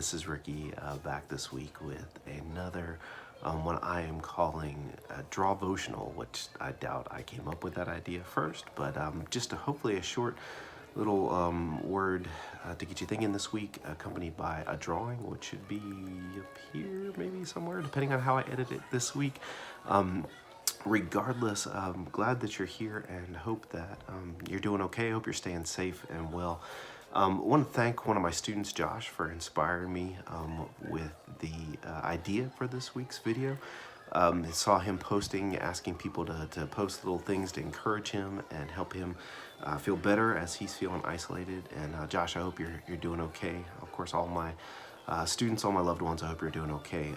This is Ricky back this week with another what I am calling Drawvotional, which I doubt I came up with that idea first, but just hopefully a short little word to get you thinking this week, accompanied by a drawing, which should be up here maybe somewhere, depending on how I edit it this week. Regardless, I'm glad that you're here and hope that you're doing okay. Hope you're staying safe and well. I want to thank one of my students, Josh, for inspiring me with the idea for this week's video. I saw him posting, asking people to post little things to encourage him and help him feel better as he's feeling isolated. And Josh, I hope you're doing okay. Of course, all my students, all my loved ones, I hope you're doing okay.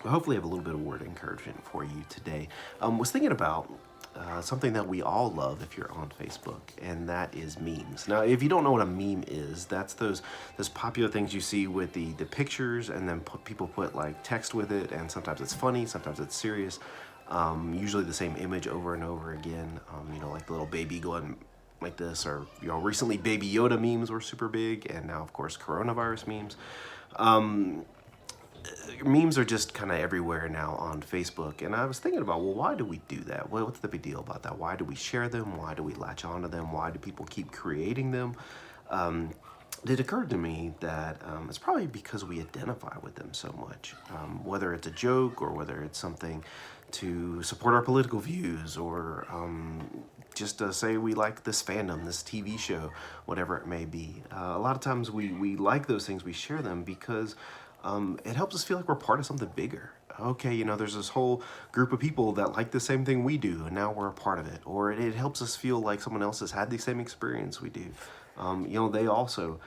Hopefully I have a little bit of word of encouragement for you today. Was thinking about something that we all love if you're on Facebook, and that is memes. Now, if you don't know what a meme is, that's those popular things you see with the pictures, and then people put like text with it, and sometimes it's funny, sometimes it's serious. Usually the same image over and over again. Like the little baby going like this, or recently Baby Yoda memes were super big, and now of course coronavirus memes. Memes are just kind of everywhere now on Facebook, and I was thinking about, well, why do we do that? What's the big deal about that? Why do we share them? Why do we latch onto them? Why do people keep creating them? It occurred to me that it's probably because we identify with them so much, whether it's a joke or whether it's something to support our political views, or just to say we like this fandom, this TV show, whatever it may be. A lot of times we like those things, we share them because it helps us feel like we're part of something bigger. Okay, there's this whole group of people that like the same thing we do, and now we're a part of it. Or it helps us feel like someone else has had the same experience we do. They also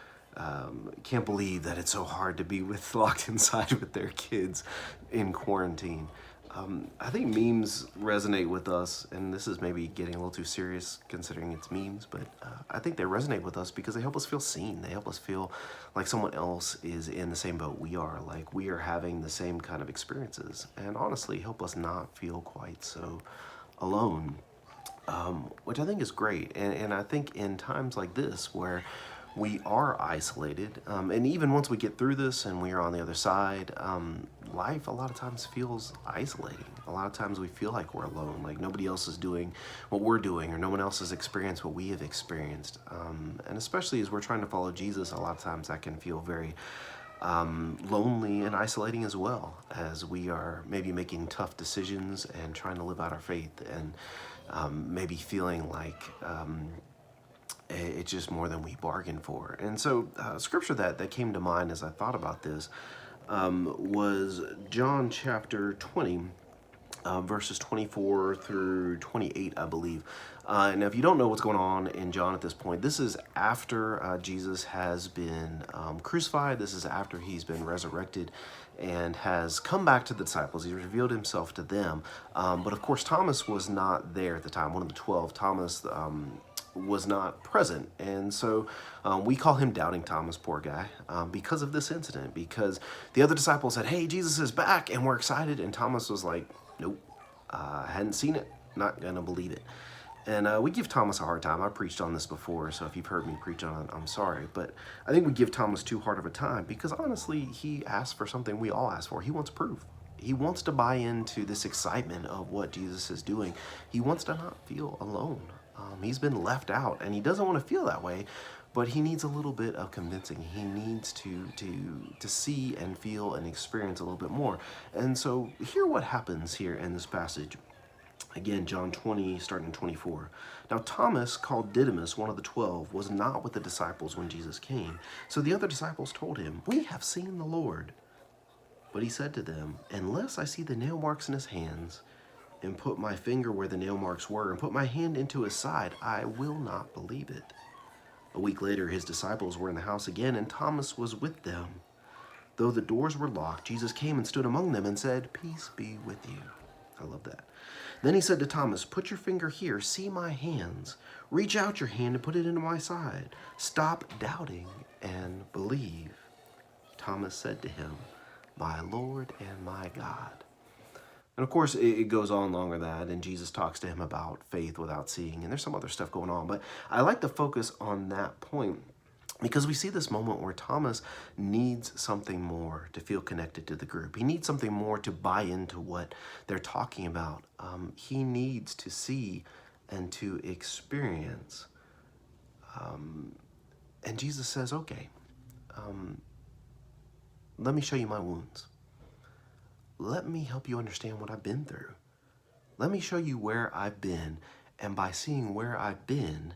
can't believe that it's so hard to be locked inside with their kids in quarantine. I think memes resonate with us, and this is maybe getting a little too serious considering it's memes, but I think they resonate with us because they help us feel seen. They help us feel like someone else is in the same boat we are, like we are having the same kind of experiences, and honestly help us not feel quite so alone, which I think is great. And I think in times like this where we are isolated, and even once we get through this and we are on the other side, life a lot of times feels isolating. A lot of times we feel like we're alone, like nobody else is doing what we're doing, or no one else has experienced what we have experienced. And especially as we're trying to follow Jesus, a lot of times that can feel very lonely and isolating, as well as we are maybe making tough decisions and trying to live out our faith, and maybe feeling like it's just more than we bargained for. And so scripture that came to mind as I thought about this was John chapter 20, verses 24 through 28, I believe. And if you don't know what's going on in John at this point, this is after Jesus has been crucified. This is after he's been resurrected and has come back to the disciples. He revealed himself to them. But of course, Thomas was not there at the time. One of the 12, Thomas, was not present, and so we call him Doubting Thomas, poor guy, because of this incident, because the other disciples said, hey, Jesus is back, and we're excited, and Thomas was like, nope, hadn't seen it, not gonna believe it. And we give Thomas a hard time. I preached on this before, so if you've heard me preach on it, I'm sorry, but I think we give Thomas too hard of a time, because honestly, he asked for something we all ask for. He wants proof. He wants to buy into this excitement of what Jesus is doing. He wants to not feel alone. He's been left out, and he doesn't want to feel that way, but he needs a little bit of convincing. He needs to see and feel and experience a little bit more. And so hear what happens here in this passage. Again, John 20, starting 24. Now Thomas, called Didymus, one of the 12, was not with the disciples when Jesus came. So the other disciples told him, we have seen the Lord. But he said to them, unless I see the nail marks in his hands, and put my finger where the nail marks were, and put my hand into his side, I will not believe it. A week later, his disciples were in the house again, and Thomas was with them. Though the doors were locked, Jesus came and stood among them and said, peace be with you. I love that. Then he said to Thomas, put your finger here, see my hands. Reach out your hand and put it into my side. Stop doubting and believe. Thomas said to him, my Lord and my God. And of course, it goes on longer than that, and Jesus talks to him about faith without seeing, and there's some other stuff going on. But I like to focus on that point Because we see this moment where Thomas needs something more to feel connected to the group. He needs something more to buy into what they're talking about. He needs to see and to experience. And Jesus says, okay, let me show you my wounds. Let me help you understand what I've been through. Let me show you where I've been. And by seeing where I've been,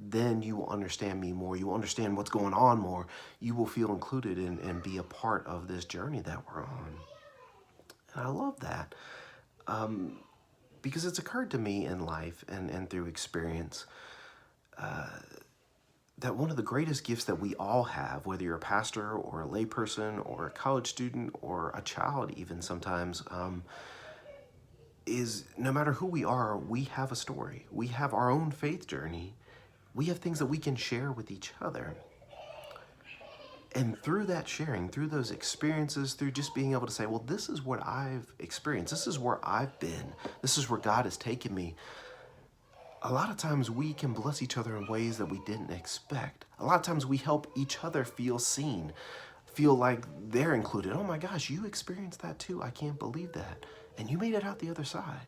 then you will understand me more. You will understand what's going on more. You will feel included and be a part of this journey that we're on. And I love that because it's occurred to me in life and through experience that one of the greatest gifts that we all have, whether you're a pastor or a layperson or a college student or a child even sometimes, is no matter who we are, we have a story. We have our own faith journey. We have things that we can share with each other. And through that sharing, through those experiences, through just being able to say, well, this is what I've experienced. This is where I've been. This is where God has taken me. A lot of times we can bless each other in ways that we didn't expect. A lot of times we help each other feel seen, feel like they're included. Oh my gosh, you experienced that too. I can't believe that. And you made it out the other side.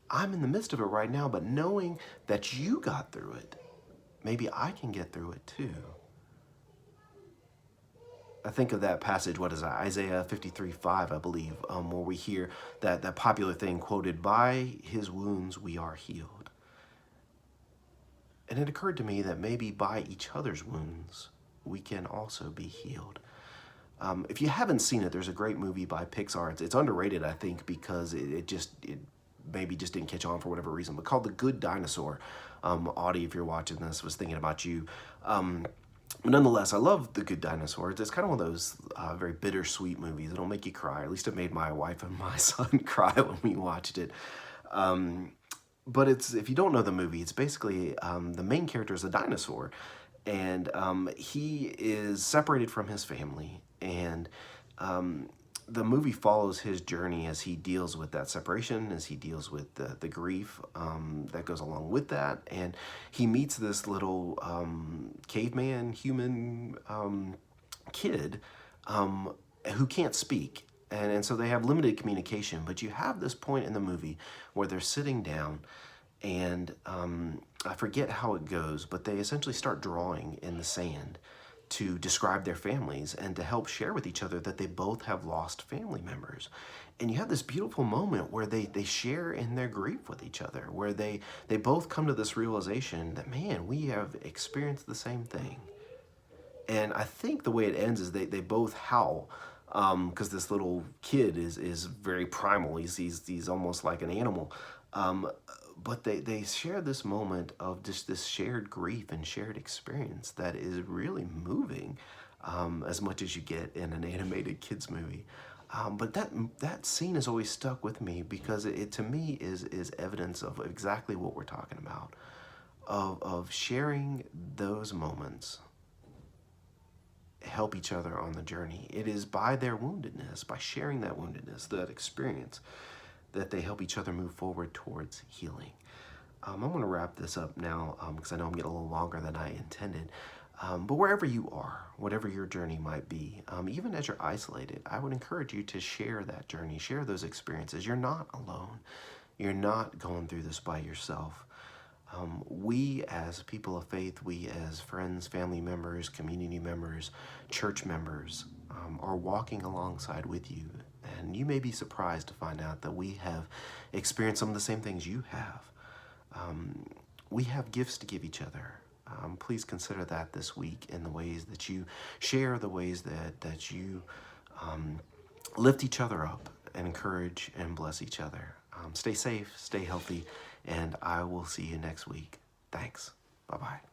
I'm in the midst of it right now, but knowing that you got through it, maybe I can get through it too. I think of that passage, what is that, Isaiah 53:5, I believe, where we hear that popular thing quoted, by his wounds we are healed. And it occurred to me that maybe by each other's wounds, we can also be healed. If you haven't seen it, there's a great movie by Pixar. It's underrated, I think, because it maybe just didn't catch on for whatever reason, but called The Good Dinosaur. Audie, if you're watching this, was thinking about you. Nonetheless, I love The Good Dinosaur. It's kind of one of those very bittersweet movies. It'll make you cry. At least it made my wife and my son cry when we watched it. But if you don't know the movie, it's basically the main character is a dinosaur. And he is separated from his family. And the movie follows his journey as he deals with that separation, as he deals with the grief that goes along with that. And he meets this little caveman, human kid who can't speak. And so they have limited communication. But you have this point in the movie where they're sitting down and I forget how it goes, but they essentially start drawing in the sand to describe their families and to help share with each other that they both have lost family members. And you have this beautiful moment where they share in their grief with each other, where they both come to this realization that, man, we have experienced the same thing. And I think the way it ends is they both howl, because this little kid is very primal. He's almost like an animal. But they share this moment of just this shared grief and shared experience that is really moving, as much as you get in an animated kids movie. But that scene has always stuck with me because it to me is evidence of exactly what we're talking about, of sharing those moments. Help each other on the journey. It is by their woundedness, by sharing that woundedness, that experience, that they help each other move forward towards healing. I'm going to wrap this up now because I know I'm getting a little longer than I intended. But wherever you are, whatever your journey might be, even as you're isolated, I would encourage you to share that journey, share those experiences. You're not alone. You're not going through this by yourself. We as people of faith, we as friends, family members, community members, church members, are walking alongside with you. And you may be surprised to find out that we have experienced some of the same things you have. We have gifts to give each other. Please consider that this week in the ways that you share, the ways that you lift each other up and encourage and bless each other. Stay safe, stay healthy, and I will see you next week. Thanks. Bye-bye.